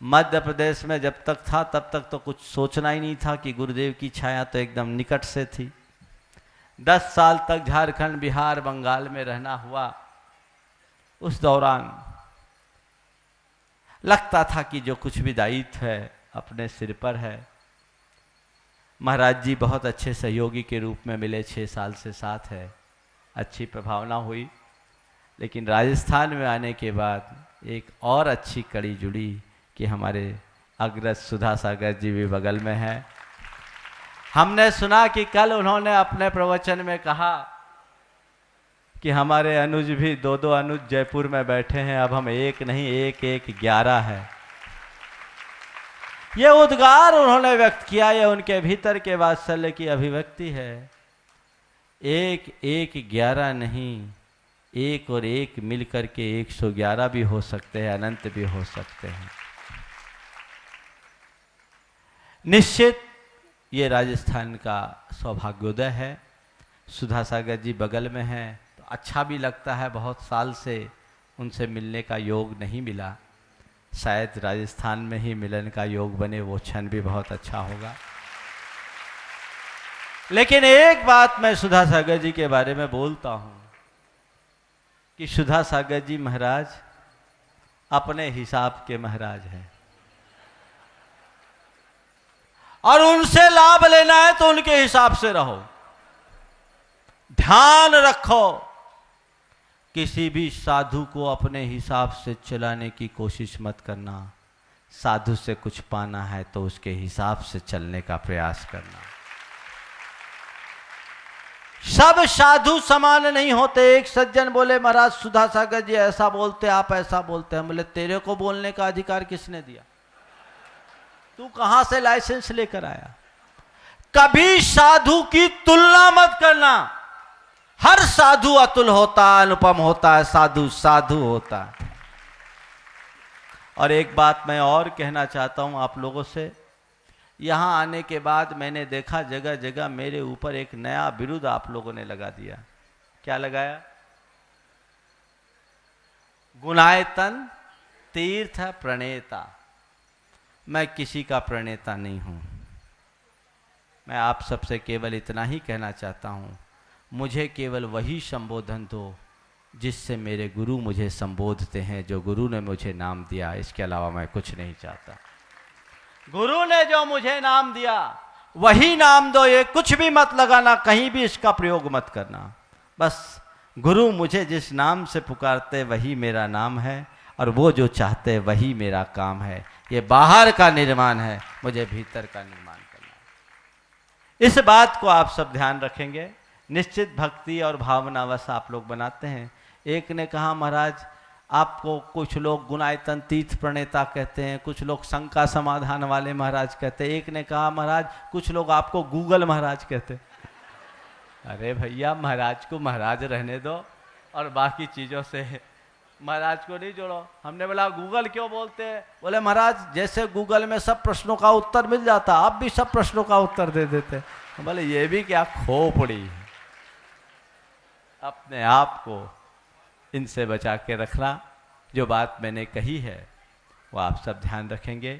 मध्य प्रदेश में जब तक था तब तक तो कुछ सोचना ही नहीं था कि गुरुदेव की छाया तो एकदम निकट से थी। 10 साल तक झारखंड, बिहार, बंगाल में रहना हुआ। उस दौरान लगता था कि जो कुछ भी दायित्व है अपने सिर पर है। महाराज जी बहुत अच्छे सहयोगी के रूप में मिले, 6 साल से साथ है, अच्छी प्रभावना हुई। लेकिन राजस्थान में आने के बाद एक और अच्छी कड़ी जुड़ी कि हमारे अग्रज सुधा सागर जी भी बगल में हैं। हमने सुना कि कल उन्होंने अपने प्रवचन में कहा कि हमारे अनुज भी 2-2 अनुज जयपुर में बैठे हैं, अब हम एक नहीं 1-1-11 है। ये उद्गार उन्होंने व्यक्त किया, ये उनके भीतर के वात्सल्य की अभिव्यक्ति है। 1-1-11 नहीं, 1 और 1 मिलकर के 111 भी हो सकते हैं, अनंत भी हो सकते हैं। निश्चित ये राजस्थान का सौभाग्योदय है। सुधा सागर जी बगल में हैं तो अच्छा भी लगता है। बहुत साल से उनसे मिलने का योग नहीं मिला, शायद राजस्थान में ही मिलन का योग बने, वो क्षण भी बहुत अच्छा होगा। लेकिन एक बात मैं सुधा सागर जी के बारे में बोलता हूं कि सुधा सागर जी महाराज अपने हिसाब के महाराज हैं, और उनसे लाभ लेना है तो उनके हिसाब से रहो। ध्यान रखो, किसी भी साधु को अपने हिसाब से चलाने की कोशिश मत करना। साधु से कुछ पाना है तो उसके हिसाब से चलने का प्रयास करना। सब साधु समान नहीं होते। एक सज्जन बोले महाराज सुधा सागर जी ऐसा बोलते, आप ऐसा बोलते हैं। बोले तेरे को बोलने का अधिकार किसने दिया? तू कहां से लाइसेंस लेकर आया? कभी साधु की तुलना मत करना। हर साधु अतुल होता है, अनुपम होता है, साधु साधु होता है। और एक बात मैं और कहना चाहता हूं आप लोगों से। यहां आने के बाद मैंने देखा जगह जगह मेरे ऊपर एक नया बिरुद आप लोगों ने लगा दिया। क्या लगाया? गुणायतन तीर्थ प्रणेता। मैं किसी का प्रणेता नहीं हूं। मैं आप सबसे केवल इतना ही कहना चाहता हूं, मुझे केवल वही संबोधन दो जिससे मेरे गुरु मुझे संबोधते हैं, जो गुरु ने मुझे नाम दिया। इसके अलावा मैं कुछ नहीं चाहता। गुरु ने जो मुझे नाम दिया वही नाम दो। ये कुछ भी मत लगाना, कहीं भी इसका प्रयोग मत करना। बस गुरु मुझे जिस नाम से पुकारते वही मेरा नाम है, और वो जो चाहते वही मेरा काम है। ये बाहर का निर्माण है, मुझे भीतर का निर्माण करना है। इस बात को आप सब ध्यान रखेंगे। निश्चित भक्ति और भावनावश आप लोग बनाते हैं। एक ने कहा महाराज आपको कुछ लोग गुणायतन तीर्थ प्रणेता कहते हैं, कुछ लोग शंका समाधान वाले महाराज कहते हैं, एक ने कहा महाराज कुछ लोग आपको गूगल महाराज कहते हैं। अरे भैया महाराज को महाराज रहने दो और बाकी चीज़ों से महाराज को नहीं जोड़ो। हमने बोला गूगल क्यों बोलते हैं? बोले महाराज जैसे गूगल में सब प्रश्नों का उत्तर मिल जाता, आप भी सब प्रश्नों का उत्तर दे देते। बोले ये भी क्या खोपड़ी है। अपने आप को इनसे बचा के रखना। जो बात मैंने कही है वो आप सब ध्यान रखेंगे।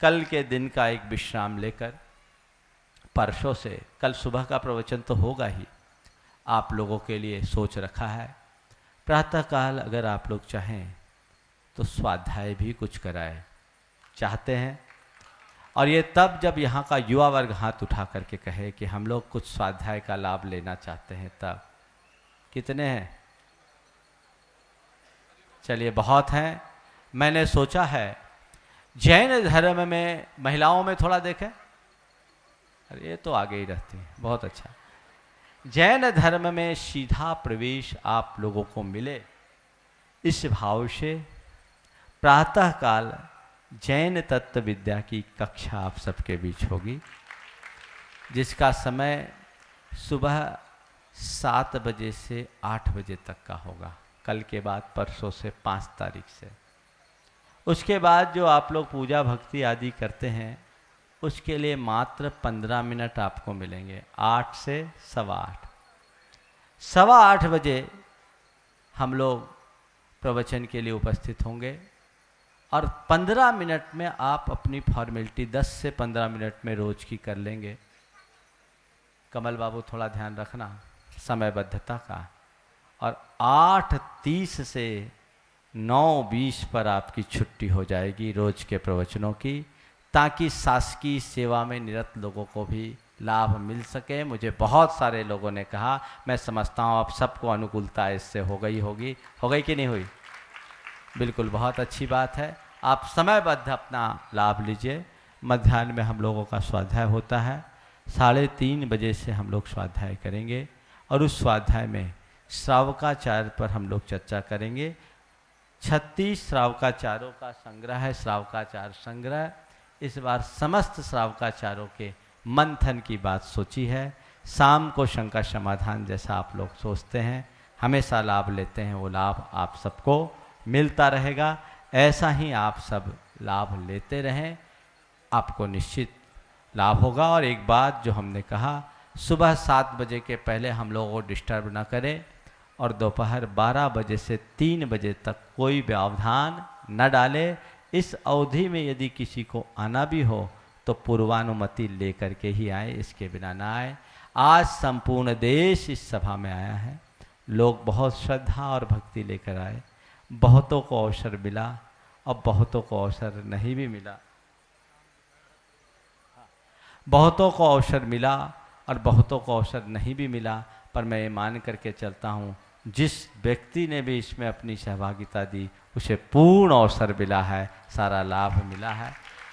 कल के दिन का एक विश्राम लेकर परसों से, कल सुबह का प्रवचन तो होगा ही, आप लोगों के लिए सोच रखा है प्रातःकाल अगर आप लोग चाहें तो स्वाध्याय भी कुछ कराए चाहते हैं। और ये तब जब यहाँ का युवा वर्ग हाथ उठा करके कहे कि हम लोग कुछ स्वाध्याय का लाभ लेना चाहते हैं। तब कितने हैं? चलिए बहुत हैं। मैंने सोचा है जैन धर्म में महिलाओं में थोड़ा देखें। अरे ये तो आगे ही रहती है, बहुत अच्छा। जैन धर्म में सीधा प्रवेश आप लोगों को मिले, इस भाव से प्रातःकाल जैन तत्व विद्या की कक्षा आप सबके बीच होगी, जिसका समय सुबह 7 बजे से 8 बजे तक का होगा। कल के बाद परसों से 5 तारीख से। उसके बाद जो आप लोग पूजा भक्ति आदि करते हैं उसके लिए मात्र 15 मिनट आपको मिलेंगे, 8 से 8:15। 8:15 बजे हम लोग प्रवचन के लिए उपस्थित होंगे और 15 मिनट में आप अपनी फॉर्मेलिटी 10 से 15 मिनट में रोज की कर लेंगे। कमल बाबू थोड़ा ध्यान रखना समयबद्धता का। और 8:30 से 9:20 पर आपकी छुट्टी हो जाएगी रोज के प्रवचनों की, ताकि शासकीय सेवा में निरत लोगों को भी लाभ मिल सके। मुझे बहुत सारे लोगों ने कहा, मैं समझता हूँ आप सबको अनुकूलता इससे हो गई कि नहीं हुई? बिल्कुल, बहुत अच्छी बात है। आप समयबद्ध अपना लाभ लीजिए। मध्याह्न में हम लोगों का स्वाध्याय होता है, 3:30 बजे से हम लोग स्वाध्याय करेंगे और उस स्वाध्याय में श्रावकाचार पर हम लोग चर्चा करेंगे। 36 श्रावकाचारों का संग्रह है, श्रावकाचार संग्रह। इस बार समस्त श्रावकाचारों के मंथन की बात सोची है। शाम को शंका समाधान जैसा आप लोग सोचते हैं, हमेशा लाभ लेते हैं, वो लाभ आप सबको मिलता रहेगा। ऐसा ही आप सब लाभ लेते रहें, आपको निश्चित लाभ होगा। और एक बात जो हमने कहा, सुबह 7 बजे के पहले हम लोगों को डिस्टर्ब ना करें और दोपहर 12 बजे से 3 बजे तक कोई व्यवधान न डाले। इस अवधि में यदि किसी को आना भी हो तो पूर्वानुमति लेकर के ही आए, इसके बिना ना आए। आज संपूर्ण देश इस सभा में आया है, लोग बहुत श्रद्धा और भक्ति लेकर आए। बहुतों को अवसर मिला और बहुतों को अवसर नहीं भी मिला, बहुतों को अवसर मिला और बहुतों को अवसर नहीं भी मिला। पर मैं ये मान करके चलता हूँ, जिस व्यक्ति ने भी इसमें अपनी सहभागिता दी उसे पूर्ण अवसर मिला है, सारा लाभ मिला है।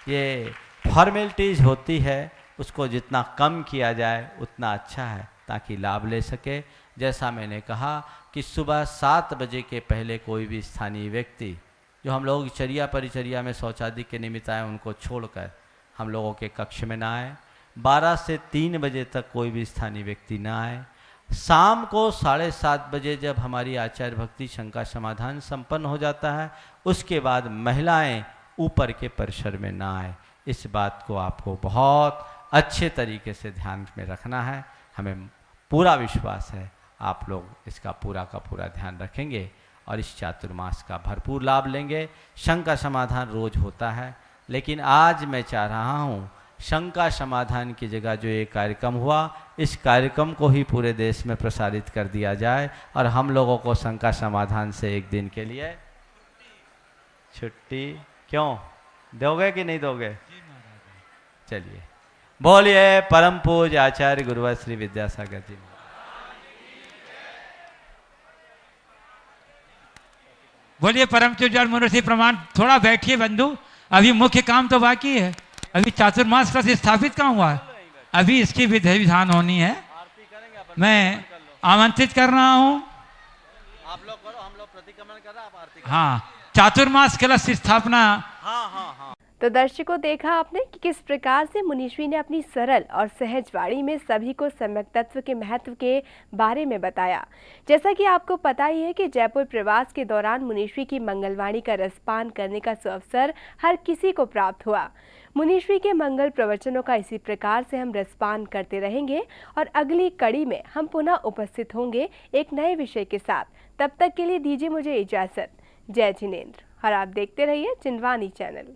ये फॉर्मेलिटीज़ होती है, उसको जितना कम किया जाए उतना अच्छा है, ताकि लाभ ले सके। जैसा मैंने कहा कि सुबह 7 बजे के पहले कोई भी स्थानीय व्यक्ति, जो हम लोग चर्या परिचर्या में शौचादि के निमित्त आए, उनको छोड़कर हम लोगों के कक्ष में ना आए। 12 से 3 बजे तक कोई भी स्थानीय व्यक्ति ना आए। शाम को 7:30 बजे जब हमारी आचार्य भक्ति शंका समाधान संपन्न हो जाता है, उसके बाद महिलाएं ऊपर के परिसर में ना आए। इस बात को आपको बहुत अच्छे तरीके से ध्यान में रखना है। हमें पूरा विश्वास है आप लोग इसका पूरा का पूरा ध्यान रखेंगे और इस चातुर्मास का भरपूर लाभ लेंगे। शंका समाधान रोज होता है, लेकिन आज मैं चाह रहा हूँ शंका समाधान की जगह जो ये कार्यक्रम हुआ, इस कार्यक्रम को ही पूरे देश में प्रसारित कर दिया जाए और हम लोगों को शंका समाधान से एक दिन के लिए छुट्टी क्यों दोगे कि नहीं दोगे? चलिए, बोलिए परम पूज्य आचार्य गुरुवर श्री विद्यासागर जी। बोलिए परम पूज्य मुनि प्रमाण। थोड़ा बैठिए बंधु, अभी मुख्य काम तो बाकी है। अभी चातुर्मास का स्थापित कहाँ हुआ है, अभी इसकी विधि विधान होनी है। मैं आमंत्रित कर रहा हूँ। आप लोग करो, हम लोग हाँ, चातुर्मास कलश स्थापना। तो दर्शकों, देखा आपने कि किस प्रकार से मुनीश्री ने अपनी सरल और सहज वाणी में सभी को सम्यक तत्व के महत्व के बारे में बताया। जैसा कि आपको पता ही है कि जयपुर प्रवास के दौरान मुनीश्री की मंगलवाणी का रसपान करने का सुअवसर हर किसी को प्राप्त हुआ। मुनीश्री के मंगल प्रवचनों का इसी प्रकार से हम रसपान करते रहेंगे और अगली कड़ी में हम पुनः उपस्थित होंगे एक नए विषय के साथ। तब तक के लिए दीजिए मुझे इजाजत। जय जिनेंद्र और आप देखते रहिए जिनवानी चैनल।